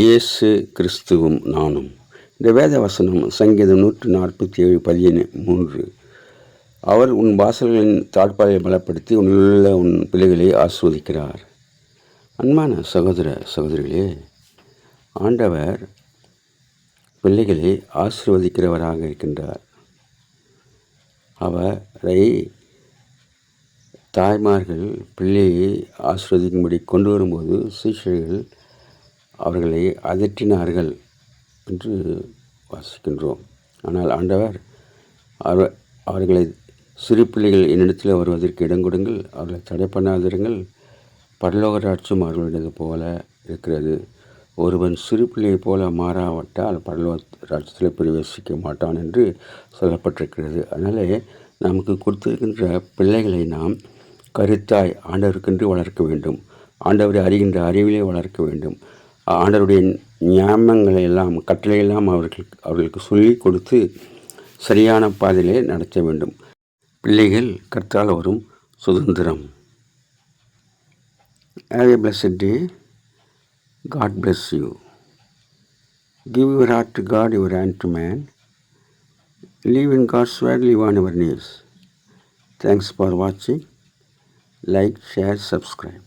இயேசு கிறிஸ்துவும் நானும். இந்த வேத வசனம் சங்கீதம் 147:3. அவர் உன் வாசல்களின் தாழ்பாலை பலப்படுத்தி உன்னுள்ள உன் பிள்ளைகளை ஆஸ்வதிக்கிறார். அன்பான சகோதர சகோதரிகளே, ஆண்டவர் பிள்ளைகளை ஆசீர்வதிக்கிறவராக இருக்கின்றார். அவரை தாய்மார்கள் பிள்ளையை ஆசீர்வதிக்கும்படி கொண்டு வரும்போது சீஷர்கள் அவர்களை அதட்டினார்கள் என்று வாசிக்கின்றோம். ஆனால் ஆண்டவர் அவர்களை சிறு பிள்ளைகள் என்னிடத்தில் வருவதற்கு இடம் கொடுங்கள், அவர்களை தடை பண்ணாதிருங்கள், பரலோக ராஜ்யம் அவர்களுடையது போல இருக்கிறது. ஒருவன் சிறு பிள்ளையைப் போல மாறாவிட்டால் பரலோக ராஜ்யத்தில் பிரவேசிக்க மாட்டான் என்று சொல்லப்பட்டிருக்கிறது. அதனாலே நமக்கு கொடுத்திருக்கின்ற பிள்ளைகளை நாம் கருத்தாய் ஆண்டவருக்கென்று வளர்க்க வேண்டும். ஆண்டவரை அறிகின்ற அறிவிலே வளர்க்க வேண்டும். ஆண்டவருடைய ஞானங்களை எல்லாம் கட்டளையெல்லாம் அவர்களுக்கு சொல்லிக் கொடுத்து சரியான பாதையிலே நடத்த வேண்டும். பிள்ளைகள் கர்த்தரால் வரும் சுதந்திரம். Have a blessed day. God bless you. Give your heart to God, your hand to man. Live in God's word, live on your knees. Thanks for watching. Like, share, subscribe.